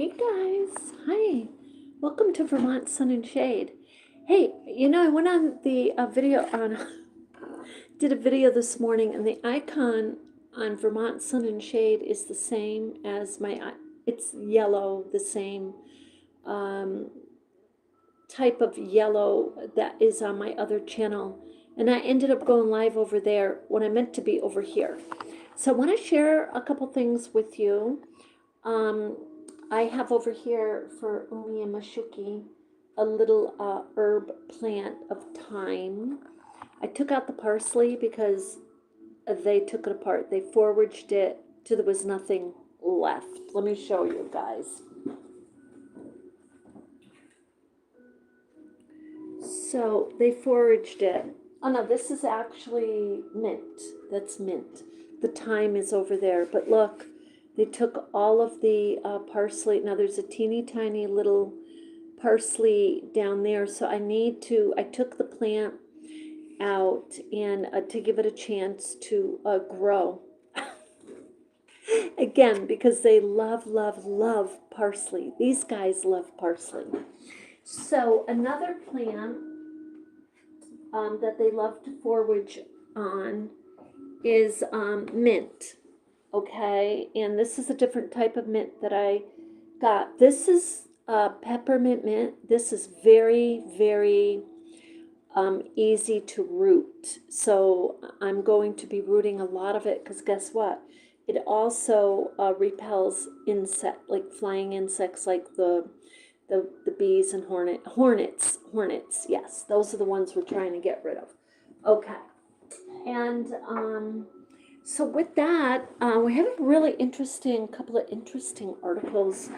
Hey guys, hi. Welcome to Vermont Sun and Shade. Hey, I went on the video on, did a video this morning, and the icon on Vermont Sun and Shade is the same as it's yellow, the same um, type of yellow that is on my other channel. And I ended up going live over there when I meant to be over here. So I want to share a couple things with you. I have over here for Umi and Mashuki a little herb plant of thyme. I took out the parsley because they took it apart. They foraged it till there was nothing left. Let me show you guys. So they foraged it. Oh no, this is actually mint. That's mint. The thyme is over there. But look, they took all of the parsley. Now there's a teeny tiny little parsley down there. So I took the plant out and to give it a chance to grow. Again, because they love, love, love parsley. These guys love parsley. So another plant that they love to forage on is mint. Okay, and this is a different type of mint that I got. This is peppermint mint. This is very, very easy to root. So I'm going to be rooting a lot of it because guess what? It also repels like flying insects, like the bees and hornets. Yes, those are the ones we're trying to get rid of. Okay, and so with that, we have a really interesting couple of interesting articles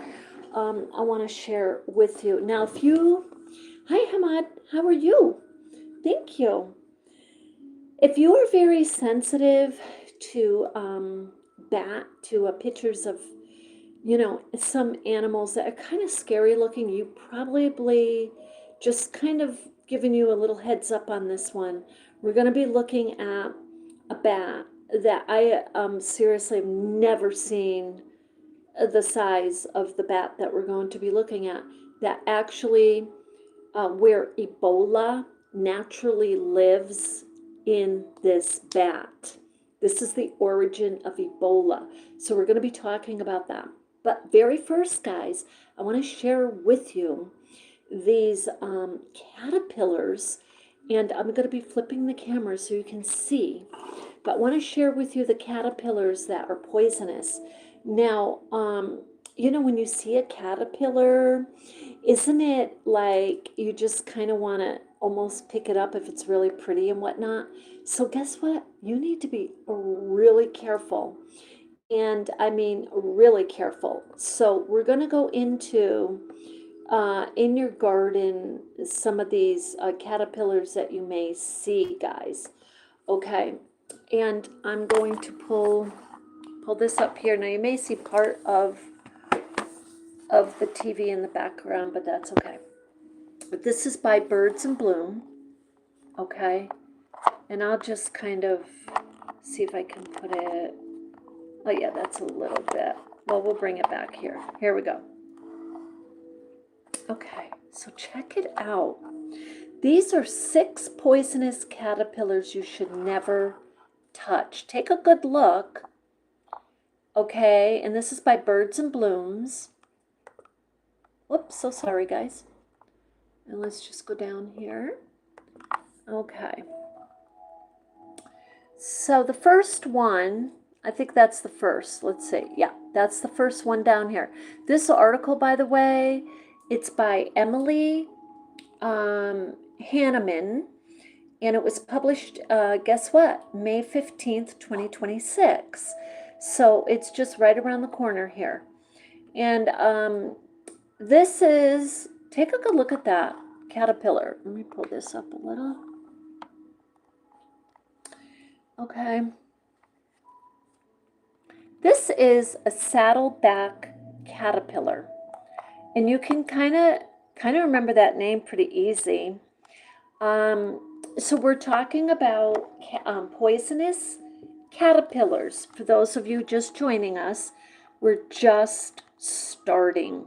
I want to share with you. Now, hi Hamad, how are you? Thank you. If you are very sensitive to pictures of, some animals that are kind of scary looking, you probably just kind of giving you a little heads up on this one. We're going to be looking at a bat that I seriously have never seen the size of the bat that we're going to be looking at, that actually where Ebola naturally lives in this bat. This is the origin of Ebola. So we're going to be talking about that. But very first, guys, I want to share with you these caterpillars, and I'm going to be flipping the camera so you can see. But I want to share with you the caterpillars that are poisonous. Now, when you see a caterpillar, isn't it like you just kind of want to almost pick it up if it's really pretty and whatnot? So guess what? You need to be really careful. And I mean, really careful. So we're going to go into, in your garden, some of these caterpillars that you may see, guys. Okay. And I'm going to pull this up here. Now you may see part of the TV in the background, but that's okay. But this is by Birds in Bloom, okay? And I'll just kind of see if I can put it, oh yeah, that's a little bit. Well, we'll bring it back here. Here we go. Okay, so check it out. These are 6 poisonous caterpillars you should never touch. Take a good look, okay? And this is by Birds and Blooms. Whoops, so sorry, guys. And let's just go down here. Okay. So the first one, I think that's the first. Let's see. Yeah, that's the first one down here. This article, by the way, it's by Emily Hanneman, and it was published, guess what? May 15th, 2026. So it's just right around the corner here. And this is, take a good look at that caterpillar. Let me pull this up a little. Okay. This is a saddleback caterpillar. And you can kind of remember that name pretty easy. So we're talking about poisonous caterpillars. For those of you just joining us, we're just starting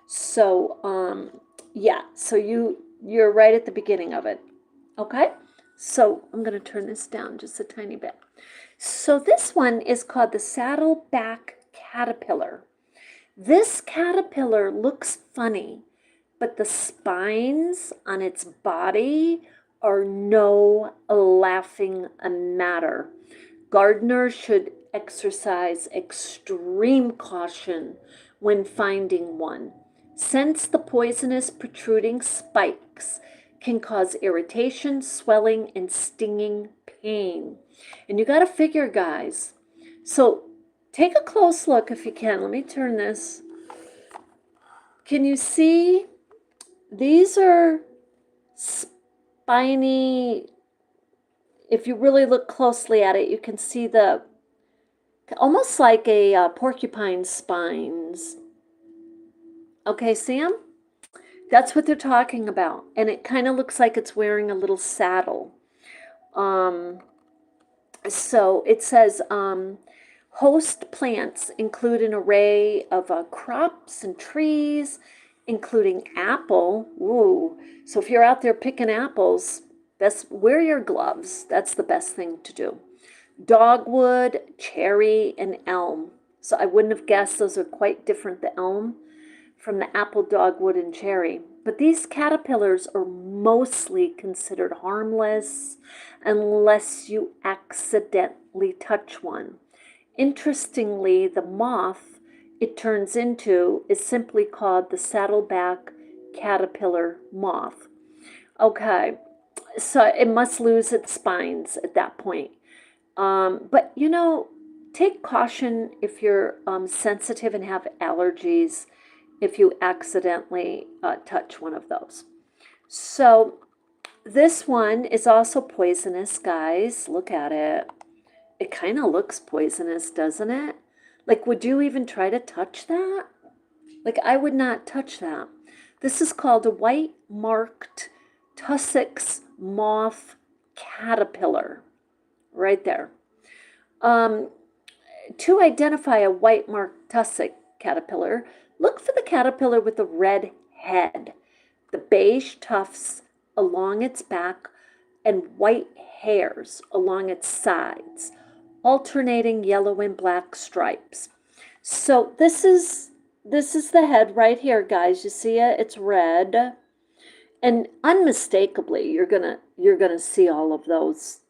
So, yeah, so you're right at the beginning of it. Okay? So I'm going to turn this down just a tiny bit. So this one is called the saddleback caterpillar. This caterpillar looks funny, but the spines on its body are no laughing matter. Gardeners should exercise extreme caution when finding one, since the poisonous protruding spikes can cause irritation, swelling, and stinging pain. And you got to figure, guys. So take a close look if you can. Let me turn this. Can you see? These are spiny. If you really look closely at it, you can see the almost like a porcupine spines. Okay, Sam? That's what they're talking about. And it kind of looks like it's wearing a little saddle. Um, so it says host plants include an array of crops and trees, including apple. Ooh. So if you're out there picking apples, wear your gloves. That's the best thing to do. Dogwood, cherry, and elm. So I wouldn't have guessed those are quite different, the elm from the apple, dogwood, and cherry. But these caterpillars are mostly considered harmless unless you accidentally touch one. Interestingly, the moth it turns into is simply called the saddleback caterpillar moth. Okay, so it must lose its spines at that point. But take caution if you're sensitive and have allergies if you accidentally touch one of those. So this one is also poisonous, guys. Look at it. It kind of looks poisonous, doesn't it? Like, would you even try to touch that? Like, I would not touch that. This is called a white-marked tussock moth caterpillar. Right there. To identify a white-marked tussock caterpillar, look for the caterpillar with the red head, the beige tufts along its back, and white hairs along its sides, alternating yellow and black stripes. So this is the head right here, guys. You see it? It's red. And unmistakably, you're gonna see all of those,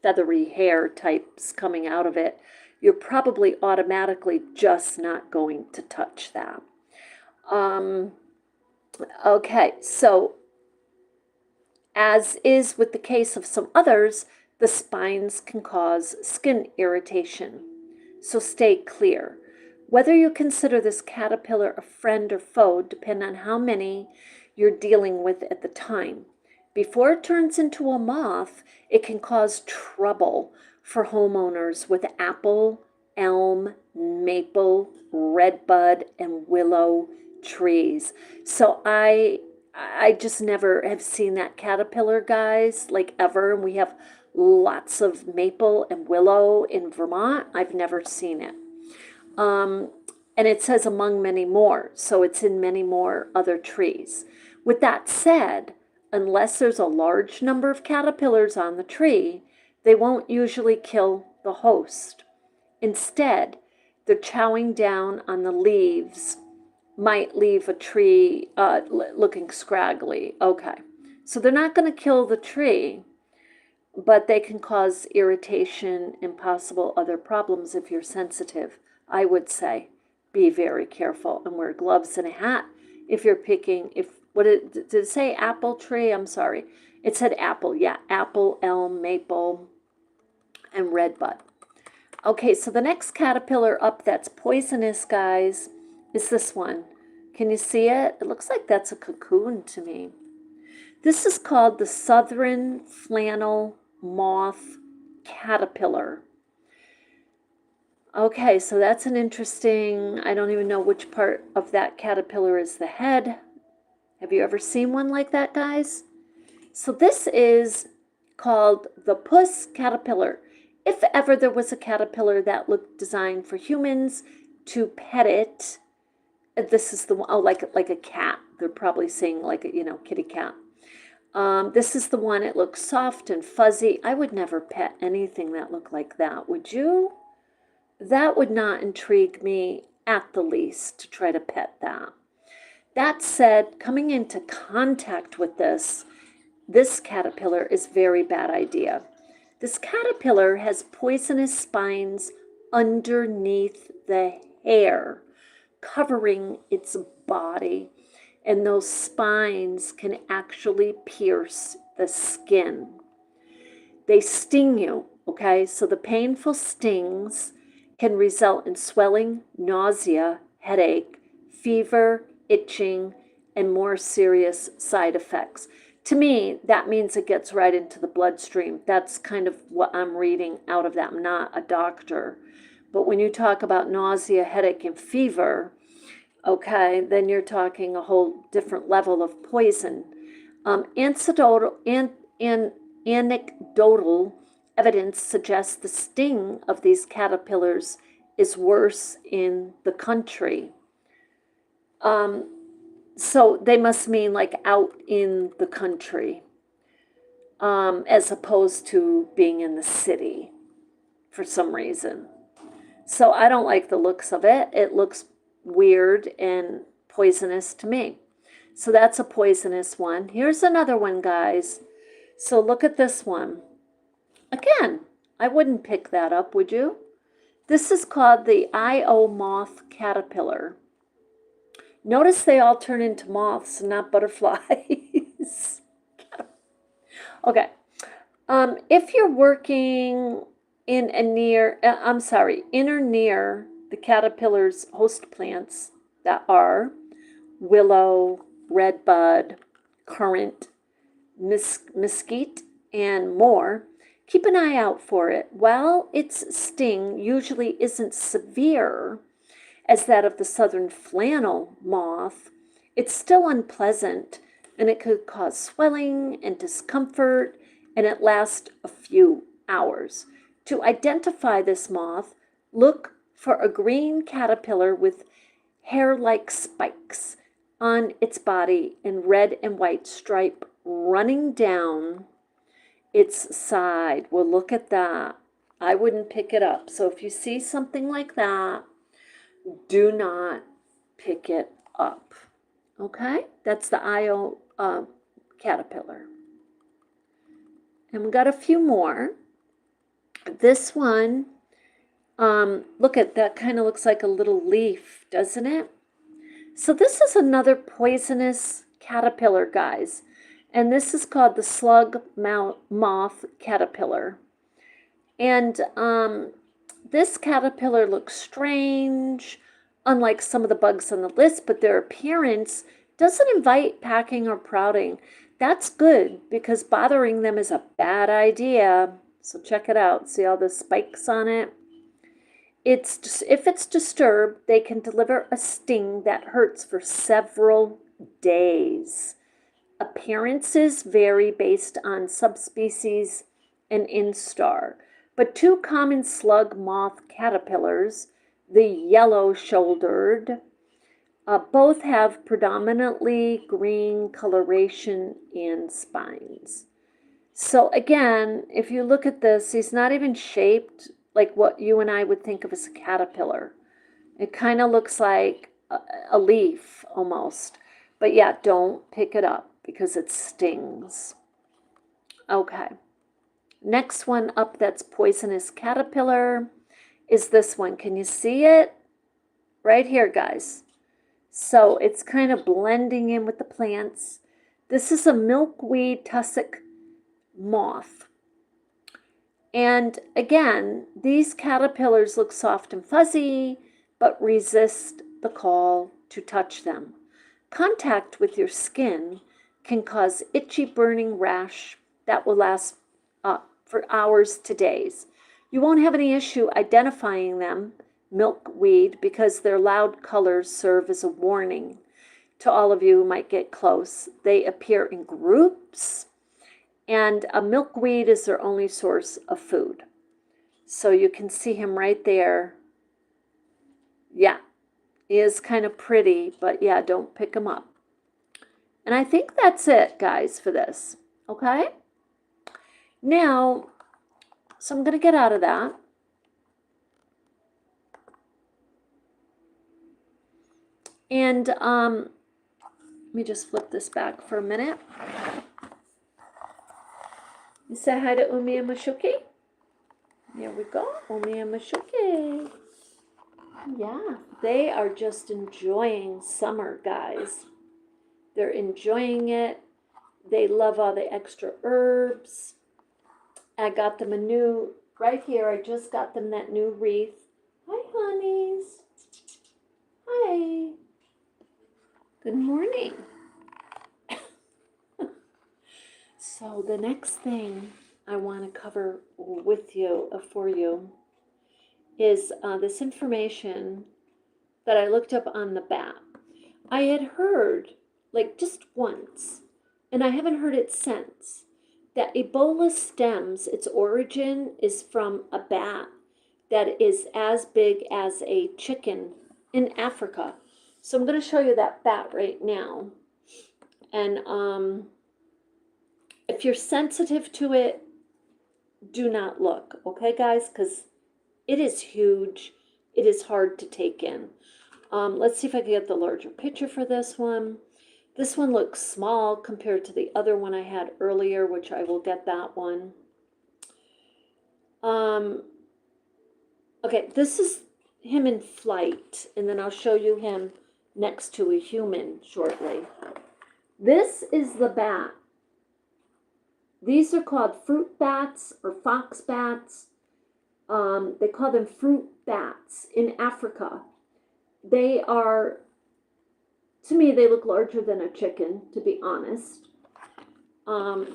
feathery hair types coming out of it. You're probably automatically just not going to touch that. Okay, so as is with the case of some others, the spines can cause skin irritation. So stay clear. Whether you consider this caterpillar a friend or foe depend on how many you're dealing with at the time. Before it turns into a moth, it can cause trouble for homeowners with apple, elm, maple, redbud, and willow trees. So I just never have seen that caterpillar, guys, like ever. And we have lots of maple and willow in Vermont. I've never seen it. And it says among many more, so it's in many more other trees. With that said, unless there's a large number of caterpillars on the tree, they won't usually kill the host. Instead, they're chowing down on the leaves, might leave a tree looking scraggly. Okay, so they're not going to kill the tree, but they can cause irritation and possible other problems if you're sensitive. I would say be very careful and wear gloves and a hat if you're picking. Did it say apple tree? I'm sorry. It said apple. Yeah, apple, elm, maple, and redbud. Okay, so the next caterpillar up that's poisonous, guys, is this one. Can you see it? It looks like that's a cocoon to me. This is called the southern flannel moth caterpillar. Okay, so that's an interesting, I don't even know which part of that caterpillar is the head. Have you ever seen one like that, guys? So this is called the puss caterpillar. If ever there was a caterpillar that looked designed for humans to pet it, This is the one, oh, like a cat. They're probably saying like a, kitty cat. This is the one, it looks soft and fuzzy. I would never pet anything that looked like that, would you? That would not intrigue me at the least to try to pet that. That said, coming into contact with this caterpillar is very bad idea. This caterpillar has poisonous spines underneath the hair, covering its body, and those spines can actually pierce the skin. They sting you, okay? So the painful stings can result in swelling, nausea, headache, fever, itching, and more serious side effects. To me, that means it gets right into the bloodstream. That's kind of what I'm reading out of that. I'm not a doctor. But when you talk about nausea, headache, and fever, okay, then you're talking a whole different level of poison. Anecdotal evidence suggests the sting of these caterpillars is worse in the country. So they must mean like out in the country, as opposed to being in the city for some reason. So I don't like the looks of it. It looks weird and poisonous to me. So that's a poisonous one. Here's another one, guys. So look at this one. Again, I wouldn't pick that up, would you? This is called the Io moth caterpillar. Notice they all turn into moths and not butterflies. Okay. If you're working in a near, in or near the caterpillar's host plants that are willow, redbud, currant, mesquite, and more, keep an eye out for it. While its sting usually isn't severe as that of the southern flannel moth, it's still unpleasant, and it could cause swelling and discomfort, and it lasts a few hours. To identify this moth, look for a green caterpillar with hair-like spikes on its body and red and white stripe running down its side. Well, look at that. I wouldn't pick it up. So if you see something like that, do not pick it up. Okay? That's the Io caterpillar. And we got a few more. This one, look at that, kind of looks like a little leaf, doesn't it? So this is another poisonous caterpillar, guys. And this is called the slug moth caterpillar. And this caterpillar looks strange, unlike some of the bugs on the list, but their appearance doesn't invite packing or crowding. That's good, because bothering them is a bad idea. So check it out. See all the spikes on it? If it's disturbed, they can deliver a sting that hurts for several days. Appearances vary based on subspecies and instar, but two common slug moth caterpillars, the yellow-shouldered, both have predominantly green coloration and spines. So again, if you look at this, he's not even shaped like what you and I would think of as a caterpillar. It kind of looks like a leaf almost. But yeah, don't pick it up because it stings. Okay. Next one up that's poisonous caterpillar is this one. Can you see it? Right here, guys. So it's kind of blending in with the plants. This is a milkweed tussock moth. And again, these caterpillars look soft and fuzzy, but resist the call to touch them. Contact with your skin can cause itchy burning rash that will last for hours to days. You won't have any issue identifying them, milkweed, because their loud colors serve as a warning to all of you who might get close. They appear in groups, and a milkweed is their only source of food. So you can see him right there. Yeah, He is kind of pretty, but yeah, don't pick him up. And I think that's it, guys, for this. Okay? Now, so I'm going to get out of that. And let me just flip this back for a minute. You say hi to Umi and Mashuki. There we go, Umi and Mashuki. Yeah, they are just enjoying summer, guys. They're enjoying it. They love all the extra herbs. I got them a new, right here, I just got them that new wreath. Hi, honeys. Hi. Good morning. So the next thing I want to cover with you, for you, is this information that I looked up on the bat. I had heard, like just once, and I haven't heard it since, that Ebola stems, its origin is from a bat that is as big as a chicken in Africa. So I'm going to show you that bat right now. And if you're sensitive to it, do not look, okay, guys? Because it is huge. It is hard to take in. Let's see if I can get the larger picture for this one. This one looks small compared to the other one I had earlier, which I will get that one. Okay, this is him in flight, and then I'll show you him next to a human shortly. This is the bat. These are called fruit bats or fox bats. They call them fruit bats in Africa. They are, to me, they look larger than a chicken, to be honest.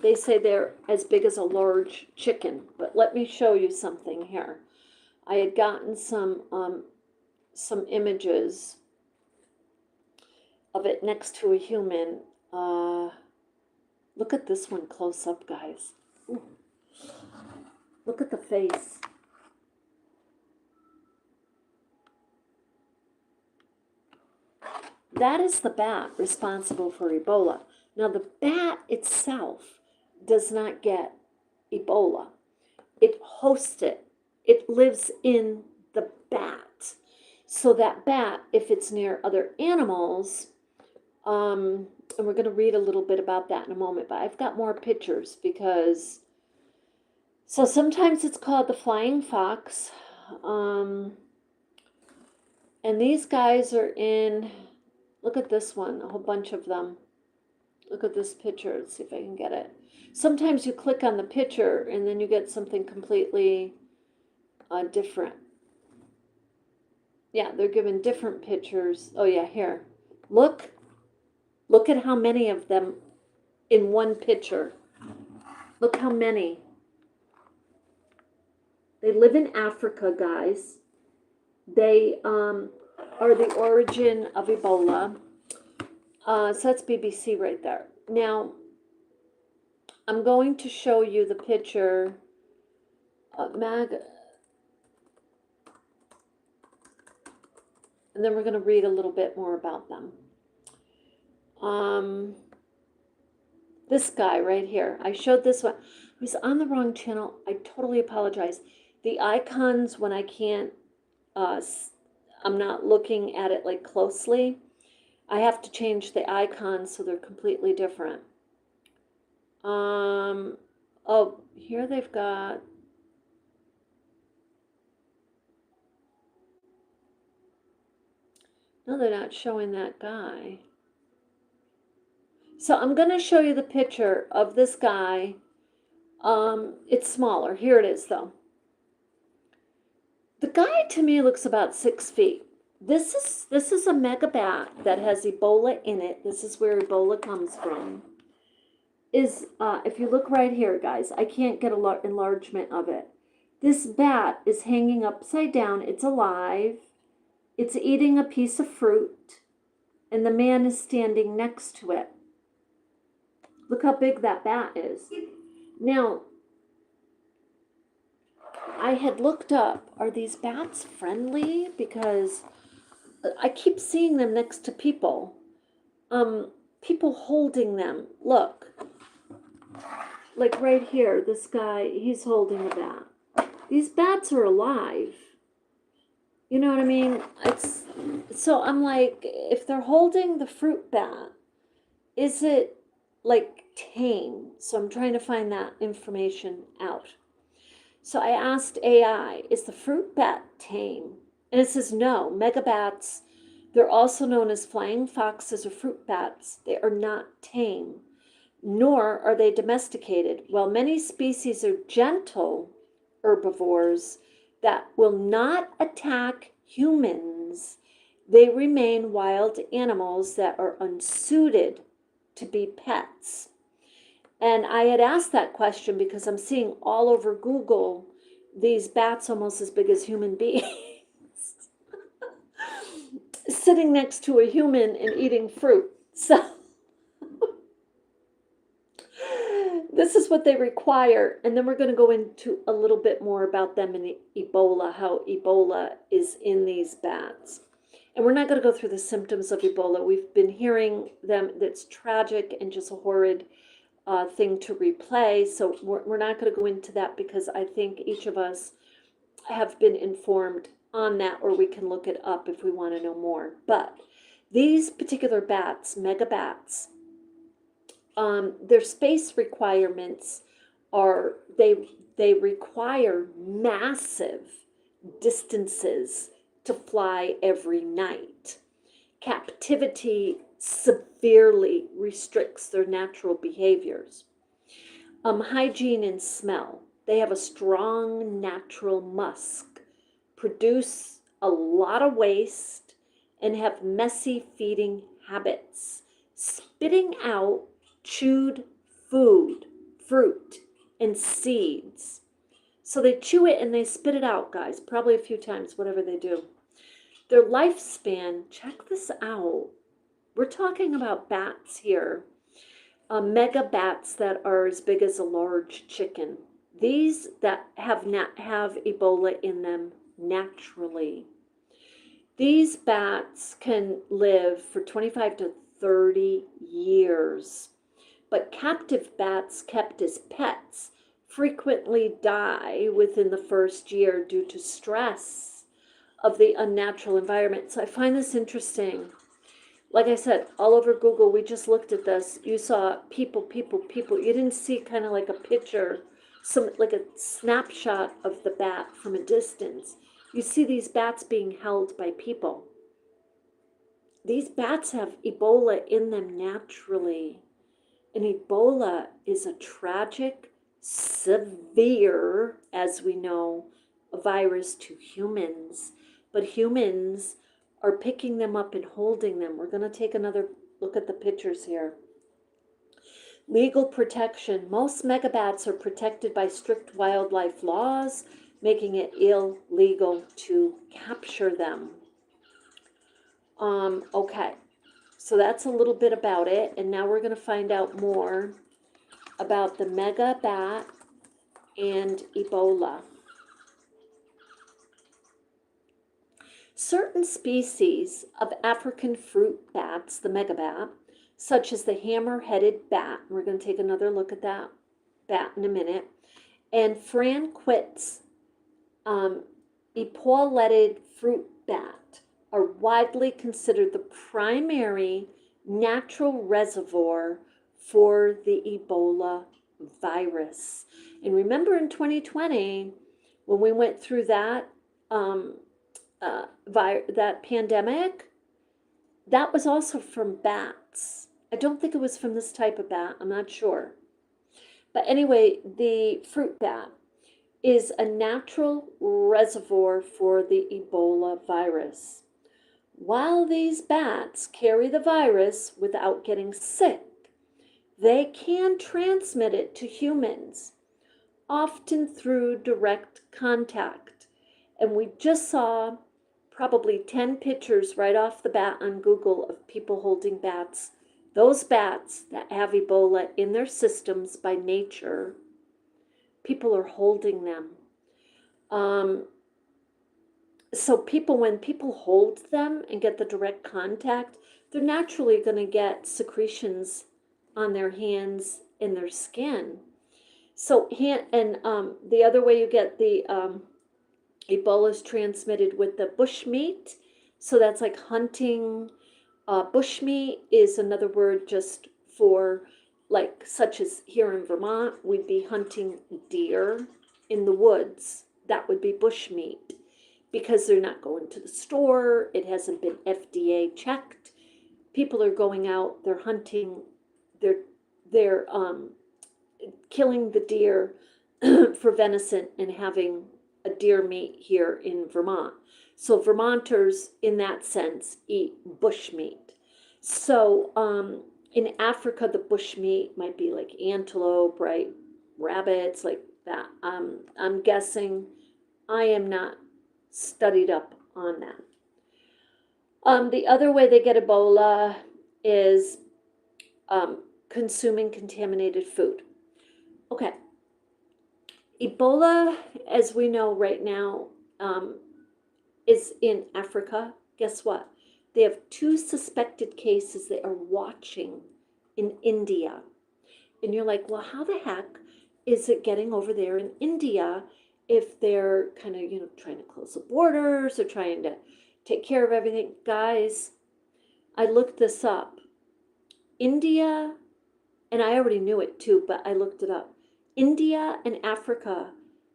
They say they're as big as a large chicken, but let me show you something here. I had gotten some images of it next to a human. Look at this one close up, guys. Ooh. Look at the face. That is the bat responsible for Ebola. Now, the bat itself does not get Ebola. It hosts it. It lives in the bat. So that bat, if it's near other animals, and we're going to read a little bit about that in a moment, but I've got more pictures because, so sometimes it's called the flying fox. And these guys are in, look at this one, a whole bunch of them. Look at this picture. Let's see if I can get it. Sometimes you click on the picture and then you get something completely different. Yeah, they're given different pictures. Oh yeah, here. Look at how many of them in one picture. Look how many. They live in Africa, guys. They are the origin of Ebola. So that's BBC right there. Now, I'm going to show you the picture. And then we're going to read a little bit more about them. This guy right here. I showed this one. I was on the wrong channel. I totally apologize. The icons, when I can't, I'm not looking at it like closely, I have to change the icons so they're completely different. Oh, here they've got, no, they're not showing that guy. So I'm going to show you the picture of this guy. It's smaller. Here it is, though. The guy to me looks about 6 feet. This is a megabat that has Ebola in it. This is where Ebola comes from. If you look right here, guys, I can't get an enlargement of it. This bat is hanging upside down. It's alive. It's eating a piece of fruit, and the man is standing next to it. Look how big that bat is. Now, I had looked up, are these bats friendly? Because I keep seeing them next to people. People holding them. Look, like right here, this guy, he's holding a bat. These bats are alive. You know what I mean? It's so I'm like, if they're holding the fruit bat, is it like tame? So I'm trying to find that information out. So I asked AI, is the fruit bat tame? And it says no. Megabats, they're also known as flying foxes or fruit bats. They are not tame, nor are they domesticated. While many species are gentle herbivores that will not attack humans, they remain wild animals that are unsuited to be pets. And I had asked that question because I'm seeing all over Google these bats almost as big as human beings sitting next to a human and eating fruit. So this is what they require. And then we're going to go into a little bit more about them in Ebola, how Ebola is in these bats. And we're not going to go through the symptoms of Ebola. We've been hearing them. That's tragic and just a horrid thing to replay. So we're not going to go into that because I think each of us have been informed on that, or we can look it up if we want to know more. But these particular bats, mega bats, their space requirements are they require massive distances to fly every night. Captivity severely restricts their natural behaviors. Hygiene and smell. They have a strong natural musk, produce a lot of waste, and have messy feeding habits, spitting out chewed food, fruit, and seeds. So they chew it and they spit it out, guys, probably a few times, whatever they do. Their lifespan, check this out. We're talking about bats here, mega bats that are as big as a large chicken. These that have Ebola in them naturally. These bats can live for 25 to 30 years, but captive bats kept as pets frequently die within the first year due to stress of the unnatural environment. So I find this interesting. Like I said, all over Google, we just looked at this. You saw people. You didn't see kind of like a picture, like a snapshot of the bat from a distance. You see these bats being held by people. These bats have Ebola in them naturally. And Ebola is a tragic, severe, as we know, virus to humans. But humans are picking them up and holding them. We're going to take another look at the pictures here. Legal protection. Most megabats are protected by strict wildlife laws, making it illegal to capture them. Okay, so that's a little bit about it. And now we're going to find out more about the mega bat and Ebola. Certain species of African fruit bats, the megabat, such as the hammer-headed bat, we're going to take another look at that bat in a minute, and Franquet's epauletted fruit bat are widely considered the primary natural reservoir for the Ebola virus. And remember in 2020, when we went through that that pandemic, that was also from bats. I don't think it was from this type of bat. I'm not sure. But anyway, the fruit bat is a natural reservoir for the Ebola virus. While these bats carry the virus without getting sick, they can transmit it to humans, often through direct contact. And we just saw probably 10 pictures right off the bat on Google of people holding bats. Those bats that have Ebola in their systems by nature, people are holding them. So people, when people hold them and get the direct contact, they're naturally going to get secretions on their hands and their skin. So the other way you get the Ebola is transmitted with the bushmeat. So that's like hunting. Bushmeat is another word just for, like, such as here in Vermont, we'd be hunting deer in the woods. That would be bushmeat because they're not going to the store. It hasn't been FDA checked. People are going out, they're hunting, they're killing the deer for venison and having a deer meat here in Vermont. So Vermonters, in that sense, eat bush meat. So in Africa, the bush meat might be like antelope, right? Rabbits, like that. I'm guessing. I am not studied up on that. The other way they get Ebola is consuming contaminated food. Okay, Ebola, as we know right now, is in Africa. Guess what? They have 2 suspected cases they are watching in India. And you're like, well, how the heck is it getting over there in India if they're kind of, trying to close the borders or trying to take care of everything? Guys, I looked this up. India, and I already knew it too, but I looked it up. India and Africa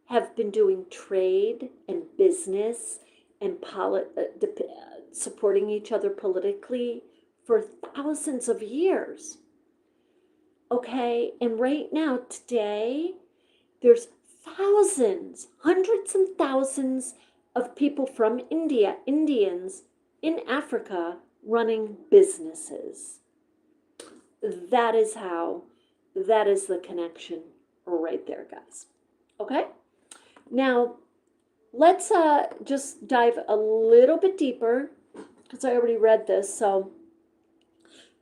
have been doing trade and business and supporting each other politically for thousands of years. Okay, and right now, today, there's thousands, hundreds and thousands of people from India, Indians in Africa running businesses. That is the connection right there, guys. Okay? Now, let's just dive a little bit deeper because I already read this, so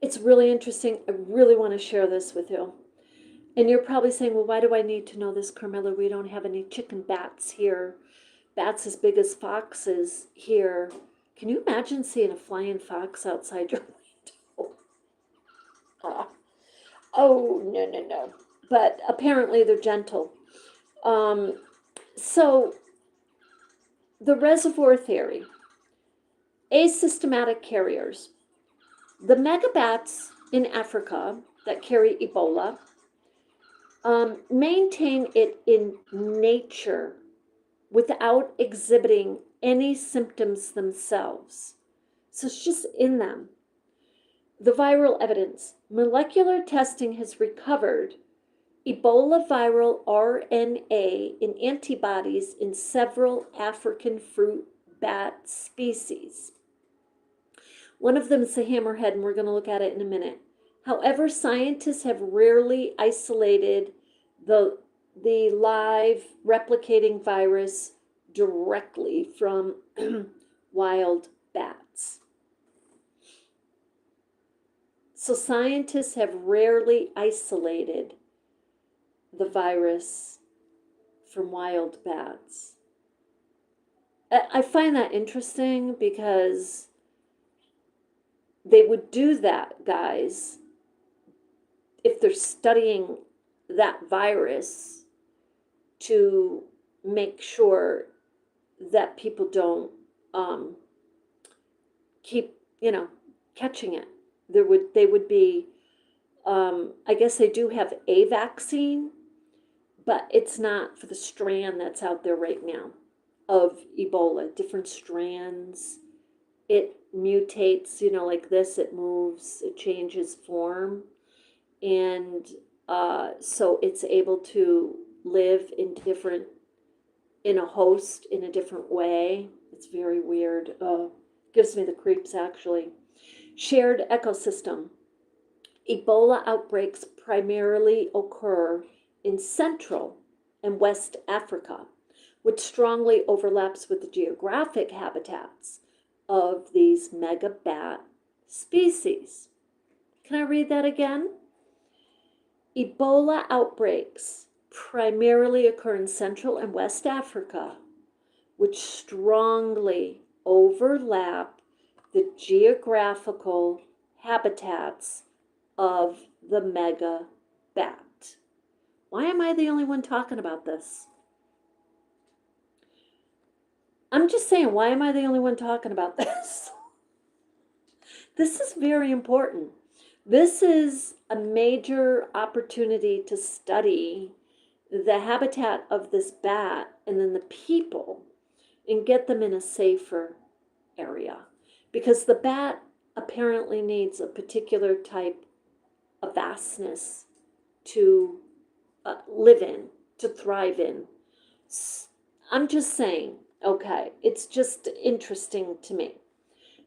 it's really interesting. I really want to share this with you. And you're probably saying, well, why do I need to know this, Carmilla? We don't have any chicken bats here. Bats as big as foxes here. Can you imagine seeing a flying fox outside your window? Oh, no, no, no. But apparently they're gentle. So the reservoir theory, asystematic carriers. The megabats in Africa that carry Ebola maintain it in nature without exhibiting any symptoms themselves. So it's just in them. The viral evidence. Molecular testing has recovered Ebola viral RNA in antibodies in several African fruit bat species. One of them is the hammerhead, and we're going to look at it in a minute. However, scientists have rarely isolated the live replicating virus directly from wild bats. So scientists have rarely isolated the virus from wild bats. I find that interesting because they would do that, guys, if they're studying that virus to make sure that people don't keep, catching it. They would be, I guess they do have a vaccine, but it's not for the strand that's out there right now of Ebola. Different strands. It mutates, like this, it moves, it changes form. And so it's able to live in a host in a different way. It's very weird. Gives me the creeps, actually. Shared ecosystem. Ebola outbreaks primarily occur in Central and West Africa, which strongly overlaps with the geographic habitats of these megabat species. Can I read that again? Ebola outbreaks primarily occur in Central and West Africa, which strongly overlap the geographical habitats of the mega bat. Why am I the only one talking about this? I'm just saying, why am I the only one talking about this? This is very important. This is a major opportunity to study the habitat of this bat and then the people and get them in a safer area. Because the bat apparently needs a particular type of vastness to live in, to thrive in. I'm just saying, okay, it's just interesting to me.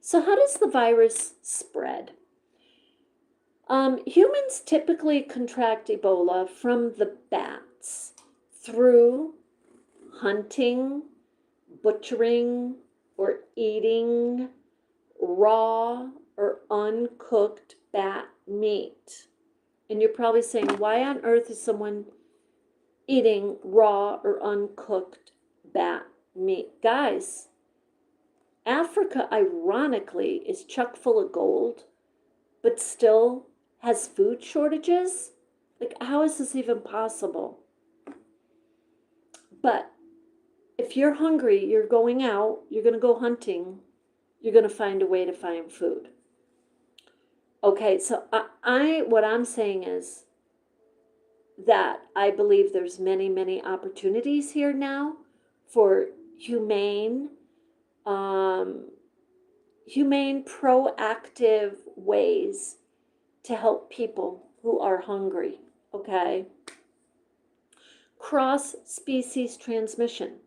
So, how does the virus spread? Humans typically contract Ebola from the bats through hunting, butchering, or eating raw or uncooked bat meat. And you're probably saying, why on earth is someone eating raw or uncooked bat meat? Guys, Africa, ironically, is chock full of gold, but still has food shortages? Like, how is this even possible? But if you're hungry, you're going out, you're going to go hunting, you're going to find a way to find food. Okay, so what I'm saying is that I believe there's many, many opportunities here now for humane, proactive ways to help people who are hungry. Okay. Cross-species transmission.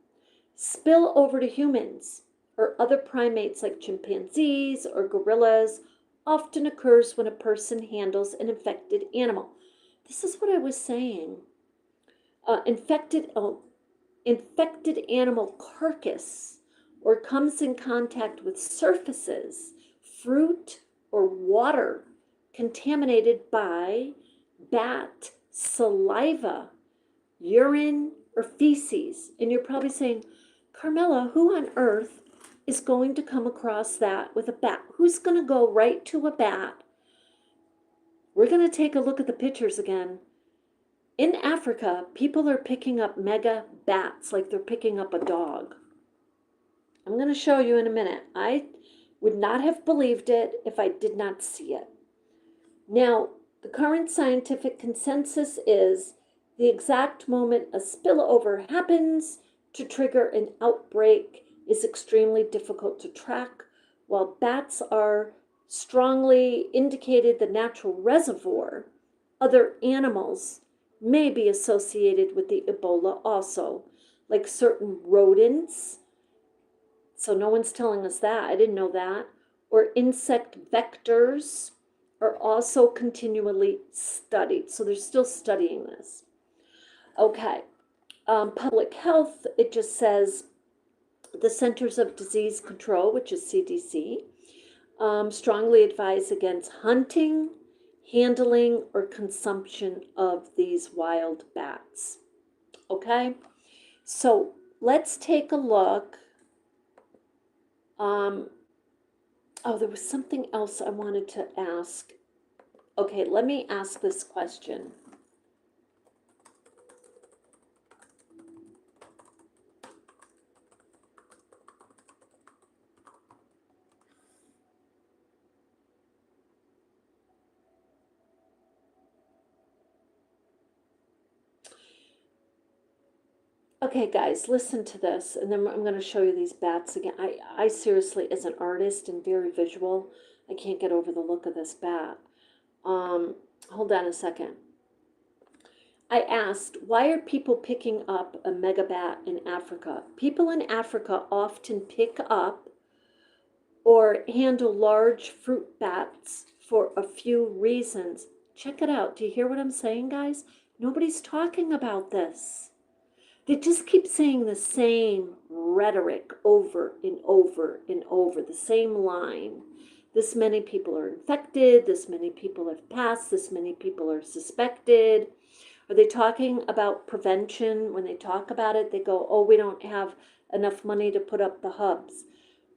Spill over to humans or other primates like chimpanzees or gorillas often occurs when a person handles an infected animal. This is what I was saying. Infected animal carcass or comes in contact with surfaces, fruit, or water contaminated by bat saliva, urine, or feces. And you're probably saying, Carmela, who on earth is going to come across that with a bat? Who's going to go right to a bat? We're going to take a look at the pictures again. In Africa, people are picking up mega bats like they're picking up a dog. I'm going to show you in a minute. I would not have believed it if I did not see it. Now, the current scientific consensus is the exact moment a spillover happens to trigger an outbreak is extremely difficult to track. While bats are strongly indicated the natural reservoir, other animals may be associated with the Ebola also, like certain rodents. So no one's telling us that. I didn't know that. Or insect vectors are also continually studied. So they're still studying this. Okay. Public health, it just says the Centers of Disease Control, which is CDC, strongly advise against hunting, handling, or consumption of these wild bats. Okay? So let's take a look. There was something else I wanted to ask. Okay, let me ask this question. Okay, guys, listen to this, and then I'm going to show you these bats again. I seriously, as an artist and very visual, I can't get over the look of this bat. Hold on a second. I asked, why are people picking up a megabat in Africa? People in Africa often pick up or handle large fruit bats for a few reasons. Check it out. Do you hear what I'm saying, guys? Nobody's talking about this. They just keep saying the same rhetoric over and over and over, the same line. This many people are infected, this many people have passed, this many people are suspected. Are they talking about prevention? When they talk about it, they go, oh, we don't have enough money to put up the hubs.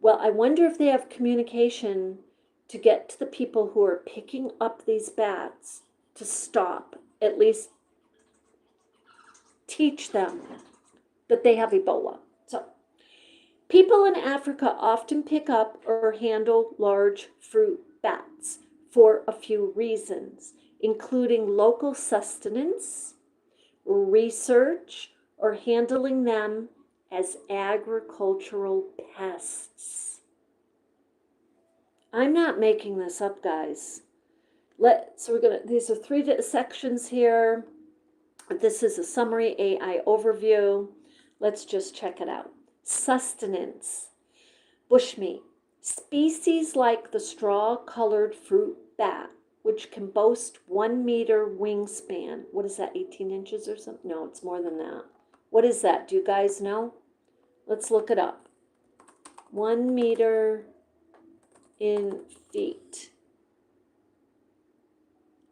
Well, I wonder if they have communication to get to the people who are picking up these bats to stop, at least teach them that they have Ebola. So, people in Africa often pick up or handle large fruit bats for a few reasons, including local sustenance, research, or handling them as agricultural pests. I'm not making this up, guys. These are three sections here. This is a summary AI overview. Let's just check it out. Sustenance. Bushmeat. Species like the straw-colored fruit bat, which can boast 1 meter wingspan. What is that, 18 inches or something? No, it's more than that. What is that? Do you guys know? Let's look it up. 1 meter in feet.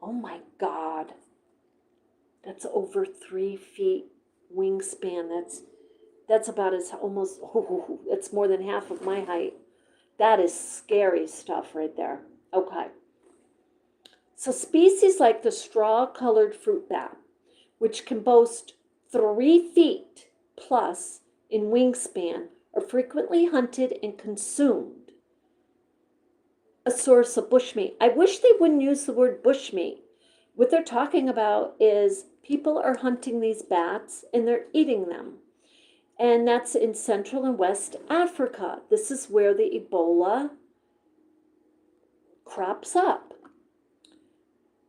Oh my God. That's over 3 feet wingspan. That's about as almost, it's more than half of my height. That is scary stuff right there. Okay. So species like the straw-colored fruit bat, which can boast 3 feet plus in wingspan, are frequently hunted and consumed. A source of bushmeat. I wish they wouldn't use the word bushmeat. What they're talking about is people are hunting these bats and they're eating them. And that's in Central and West Africa. This is where the Ebola crops up.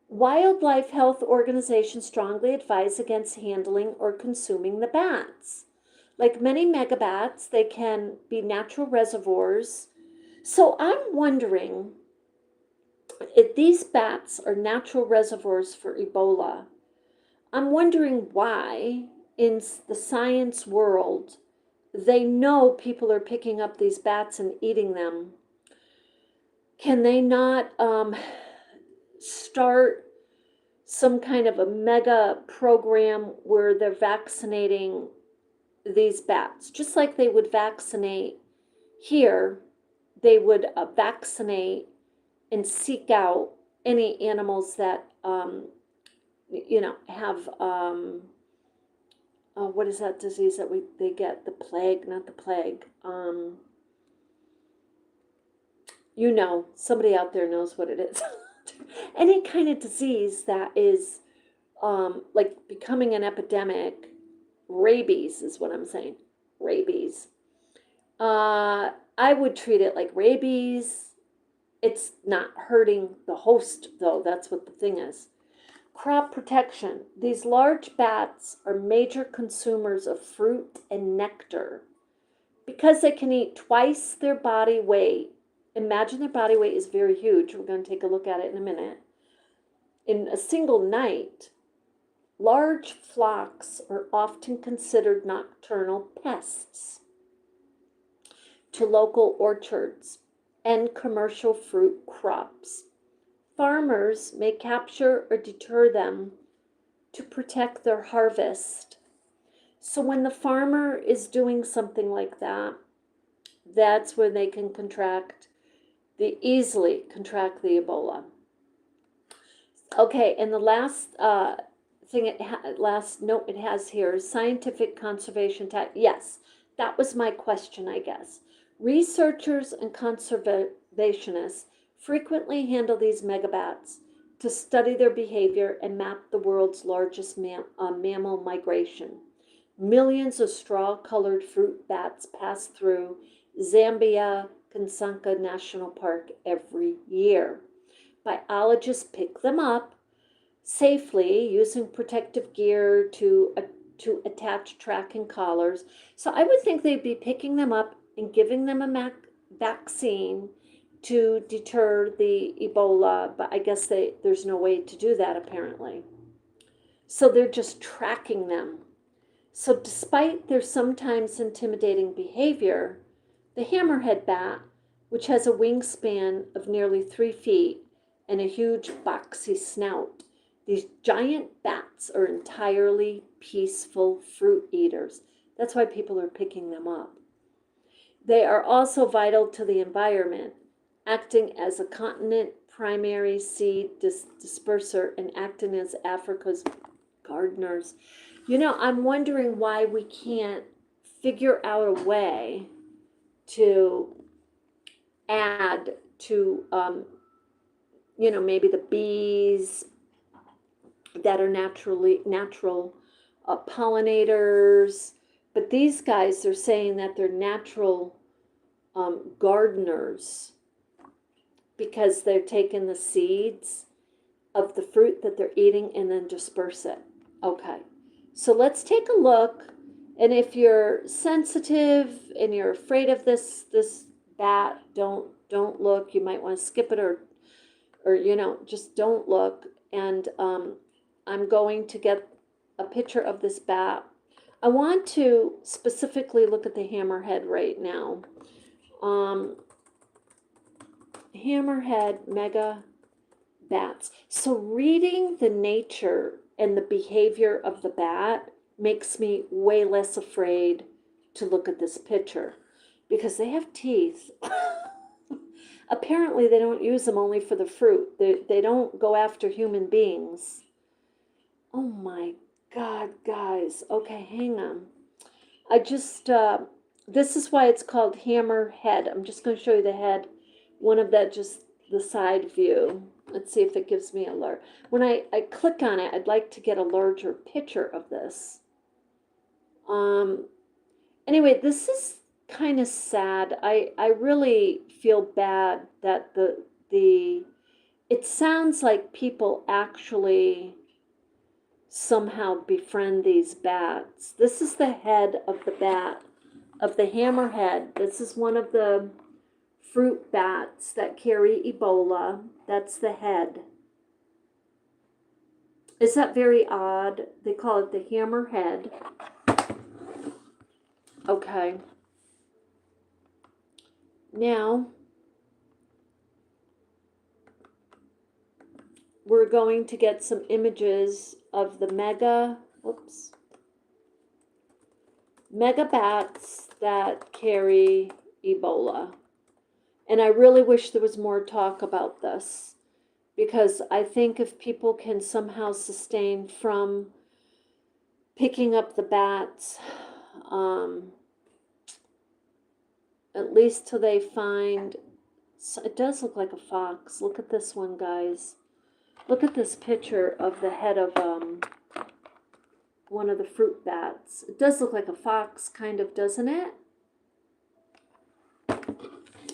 Wildlife health organizations strongly advise against handling or consuming the bats. Like many megabats, they can be natural reservoirs. So I'm wondering if these bats are natural reservoirs for Ebola. I'm wondering why in the science world they know people are picking up these bats and eating them. Can they not start some kind of a mega program where they're vaccinating these bats? Just like they would vaccinate here, they would vaccinate and seek out any animals that have what is that disease that they get? The plague, not the plague. Somebody out there knows what it is. Any kind of disease that is like becoming an epidemic. Rabies is what I'm saying. Rabies. I would treat it like rabies. It's not hurting the host, though. That's what the thing is. Crop protection. These large bats are major consumers of fruit and nectar because they can eat twice their body weight. Imagine their body weight is very huge. We're going to take a look at it in a minute. In a single night, large flocks are often considered nocturnal pests to local orchards and commercial fruit crops. Farmers may capture or deter them to protect their harvest. So when the farmer is doing something like that, that's where they can easily contract the Ebola. Okay, and the last last note it has here is scientific conservation. Yes, that was my question, I guess. Researchers and conservationists frequently handle these megabats to study their behavior and map the world's largest mammal migration. Millions of straw-colored fruit bats pass through Zambia Kansanga National Park every year. Biologists pick them up safely using protective gear to attach tracking collars. So I would think they'd be picking them up and giving them a vaccine to deter the Ebola, but I guess there's no way to do that apparently. So they're just tracking them. So despite their sometimes intimidating behavior, the hammerhead bat, which has a wingspan of nearly 3 feet and a huge boxy snout, these giant bats are entirely peaceful fruit eaters. That's why people are picking them up. They are also vital to the environment, acting as a continent primary seed disperser and acting as Africa's gardeners. You know, I'm wondering why we can't figure out a way to add to, maybe the bees that are natural pollinators. But these guys are saying that they're natural gardeners because they're taking the seeds of the fruit that they're eating and then disperse it. Okay, so let's take a look. And if you're sensitive and you're afraid of this bat, don't look. You might want to skip it, or just don't look. And I'm going to get a picture of this bat. I want to specifically look at the hammerhead right now. Hammerhead mega bats. So reading the nature and the behavior of the bat makes me way less afraid to look at this picture because they have teeth. Apparently they don't use them only for the fruit. They don't go after human beings. Oh my God, guys. Okay, hang on. I just, this is why it's called hammerhead. I'm just going to show you the head. One of that, just the side view. Let's see if it gives me a large. When I click on it, I'd like to get a larger picture of this. Anyway, this is kind of sad. I really feel bad that it sounds like people actually somehow befriend these bats. This is the head of the bat, of the hammerhead. This is one of the fruit bats that carry Ebola. That's the head. Is that very odd? They call it the hammerhead. Okay. Now, we're going to get some images of the mega bats that carry Ebola. And I really wish there was more talk about this, because I think if people can somehow sustain from picking up the bats, at least till they find, it does look like a fox. Look at this one, guys. Look at this picture of the head of one of the fruit bats. It does look like a fox, kind of, doesn't it?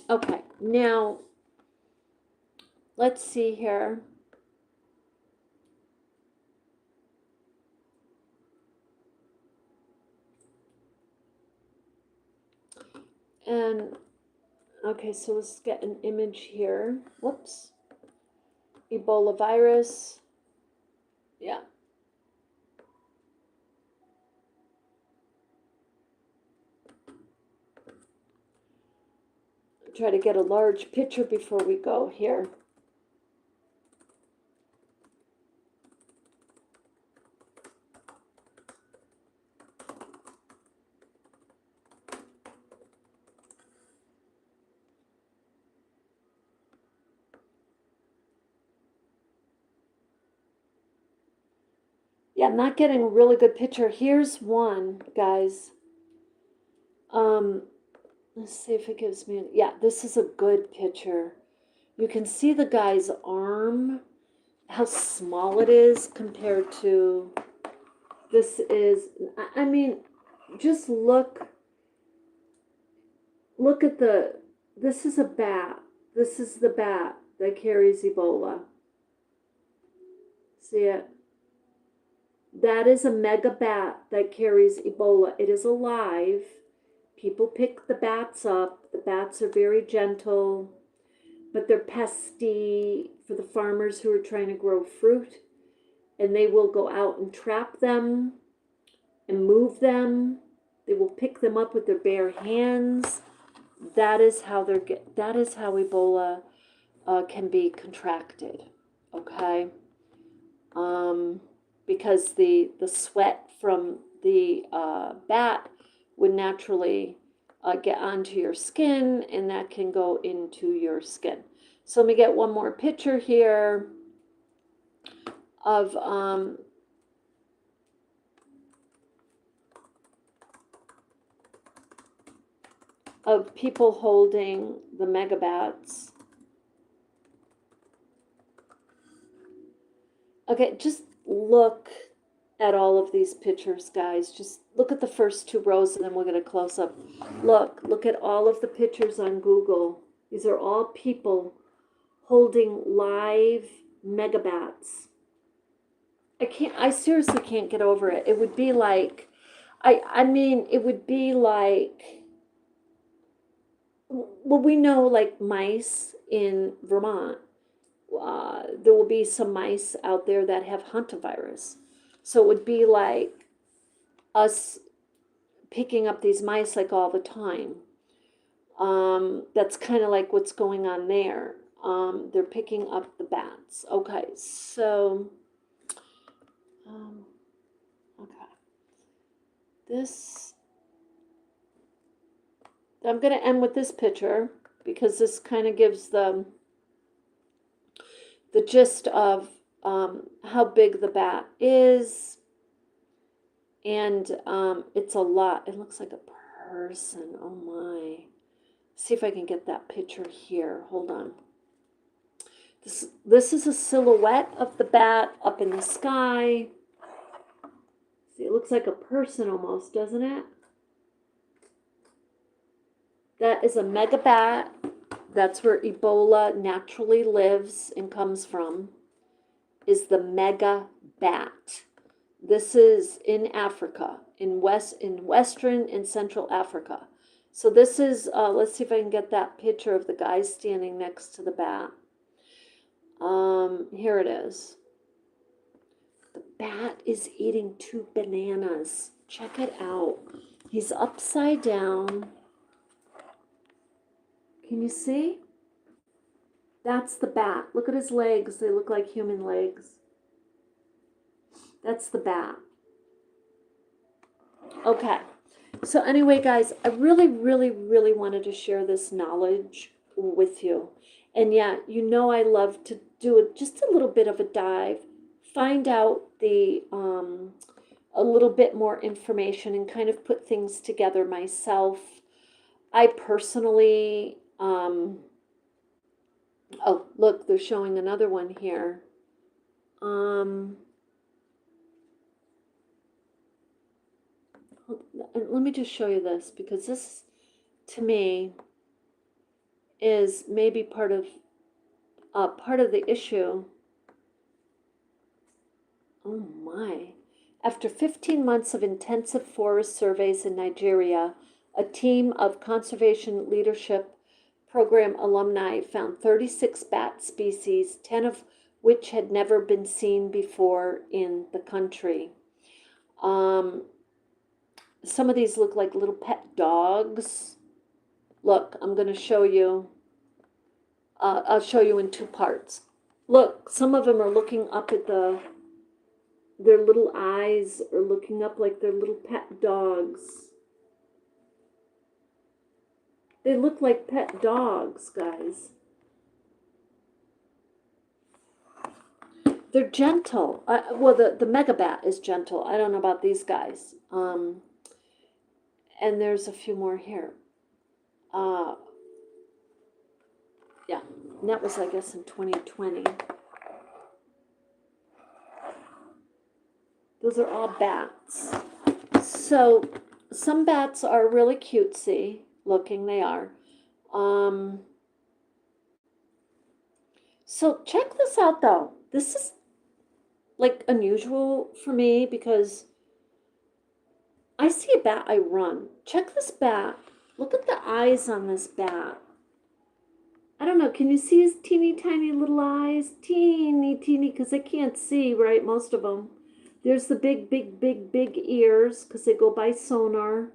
Okay, now let's see here. And okay, so let's get an image here. Whoops. Ebola virus. Yeah. Try to get a large picture before we go here. Yeah, I'm not getting a really good picture. Here's one, guys. Let's see if it gives me, yeah, this is a good picture. You can see the guy's arm, how small it is compared to, this is, I mean, just look at this is a bat. This is the bat that carries Ebola. See it? That is a mega bat that carries Ebola. It is alive. People pick the bats up. The bats are very gentle, but they're pesty for the farmers who are trying to grow fruit. And they will go out and trap them and move them. They will pick them up with their bare hands. That is how Ebola can be contracted. Okay, because the sweat from the bat would naturally get onto your skin, and that can go into your skin. So let me get one more picture here of people holding the megabats. Okay, just look at all of these pictures, guys. Just look at the first 2 rows, and then we'll get a close-up. Look at all of the pictures on Google. These are all people holding live megabats. I seriously can't get over it. It would be like, I mean, it would be like, well, we know like mice in Vermont. There will be some mice out there that have hantavirus. So it would be like us picking up these mice like all the time. That's kind of like what's going on there. They're picking up the bats. Okay, so, okay. I'm going to end with this picture because this kind of gives the gist of how big the bat is. And it's a lot. It looks like a person. Oh my. See if I can get that picture here. Hold on. This is a silhouette of the bat up in the sky. See, it looks like a person almost, doesn't it? That is a megabat. That's where Ebola naturally lives and comes from, is the megabat. This is in Africa, in Western and Central Africa. So this is, let's see if I can get that picture of the guy standing next to the bat. Here it is. The bat is eating 2 bananas. Check it out. He's upside down. Can you see? That's the bat. Look at his legs. They look like human legs. That's the bat. Okay. So anyway, guys, I really, really, really wanted to share this knowledge with you. And yeah, you know I love to do just a little bit of a dive, find out the a little bit more information and kind of put things together myself. I personally, oh, look, they're showing another one here. Let me just show you this, because this, to me, is maybe part of the issue. Oh my. After 15 months of intensive forest surveys in Nigeria, a team of conservation leadership program alumni found 36 bat species, 10 of which had never been seen before in the country. Some of these look like little pet dogs. Look, I'm going to show you. I'll show you in 2 parts. Look, some of them are looking up at their little eyes are looking up like they're little pet dogs. They look like pet dogs, guys. They're gentle. Well, the megabat is gentle. I don't know about these guys. And there's a few more here. Yeah, and that was, I guess, in 2020. Those are all bats. So some bats are really cutesy looking. They are. So check this out, though. This is like unusual for me because I see a bat, I run. Check this bat. Look at the eyes on this bat. I don't know, can you see his teeny tiny little eyes? Teeny, because I can't see, right, most of them. There's the big, big, big, big ears, because they go by sonar.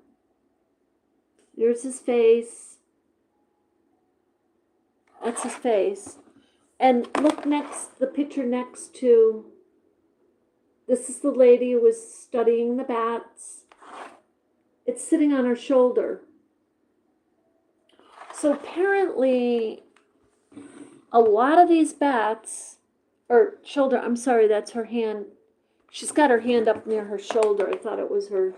There's his face. That's his face. And look next, the picture next to, this is the lady who was studying the bats. It's sitting on her shoulder. So apparently, a lot of these bats, or children, I'm sorry, that's her hand. She's got her hand up near her shoulder. I thought it was her.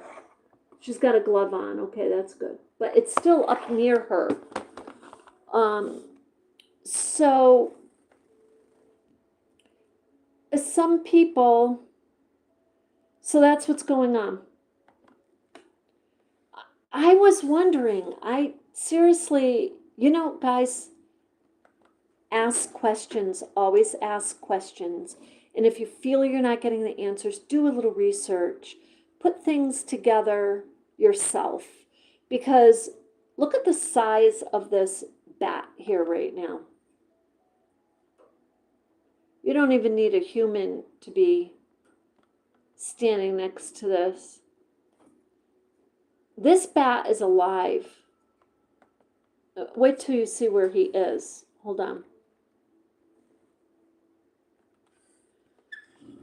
She's got a glove on. Okay, that's good. But it's still up near her. So some people, so that's what's going on. I was wondering, I seriously, guys, ask questions, always ask questions. And if you feel you're not getting the answers, do a little research, put things together yourself. Because look at the size of this bat here right now. You don't even need a human to be standing next to this. This bat is alive. Wait till you see where he is. Hold on.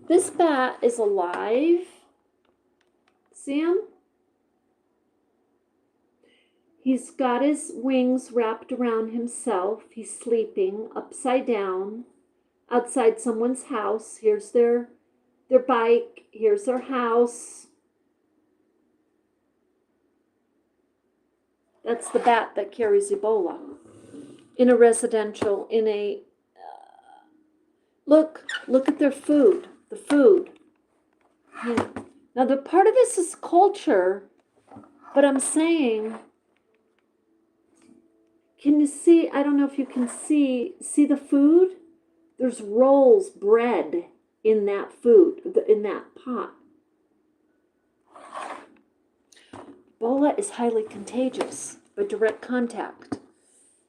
This bat is alive. See him? He's got his wings wrapped around himself. He's sleeping upside down outside someone's house. Here's their bike. Here's their house. That's the bat that carries Ebola. In a residential, look at their food, the food. Yeah. Now, the part of this is culture, but I'm saying, can you see, I don't know if you can see the food? There's rolls, bread in that food, in that pot. Ebola is highly contagious by direct contact.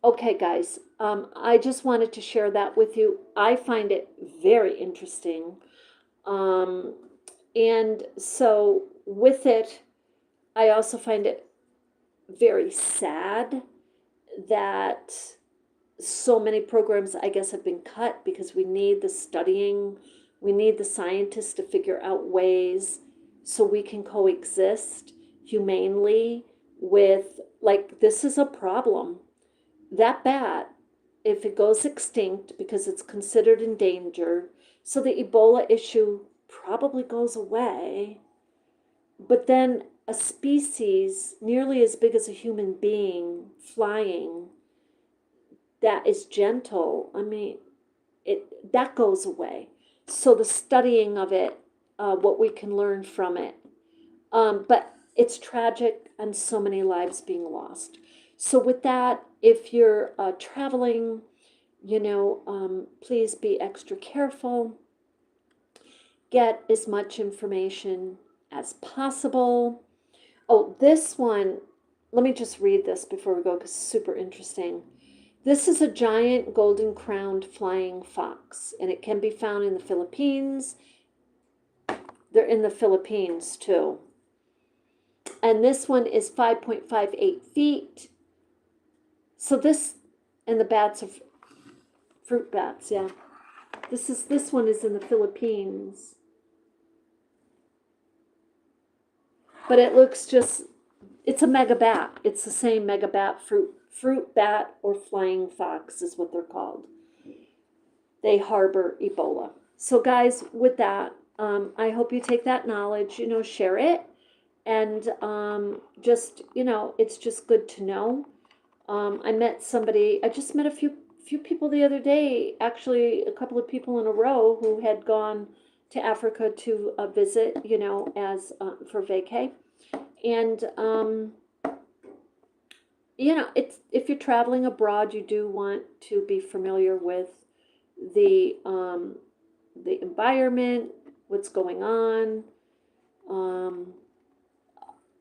Okay, guys, I just wanted to share that with you. I find it very interesting. And so with it, I also find it very sad that so many programs, I guess, have been cut because we need the studying, we need the scientists to figure out ways so we can coexist humanely with, like, this is a problem. That bat, if it goes extinct because it's considered endangered, so the Ebola issue probably goes away, but then a species nearly as big as a human being flying that is gentle, I mean, that goes away. So the studying of it, what we can learn from it, but it's tragic and so many lives being lost. So with that, if you're traveling, please be extra careful. Get as much information as possible. Oh, this one, let me just read this before we go because it's super interesting. This is a giant golden-crowned flying fox, and it can be found in the Philippines. They're in the Philippines, too. And this one is 5.58 feet. So this, and the bats are fruit bats, yeah. This one is in the Philippines. But it looks just, it's a mega bat. It's the same mega bat, fruit bat or flying fox is what they're called. They harbor Ebola. So guys, with that, I hope you take that knowledge, share it. And just, it's just good to know. I just met a few people the other day, actually a couple of people in a row who had gone to Africa to visit, as for vacay. And, it's, if you're traveling abroad, you do want to be familiar with the environment, what's going on,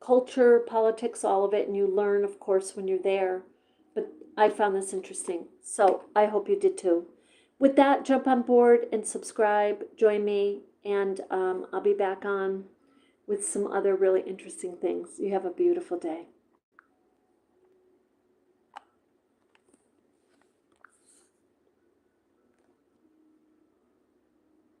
culture, politics, all of it, and you learn, of course, when you're there. But I found this interesting, so I hope you did too. With that, jump on board and subscribe, join me, and I'll be back on with some other really interesting things. You have a beautiful day.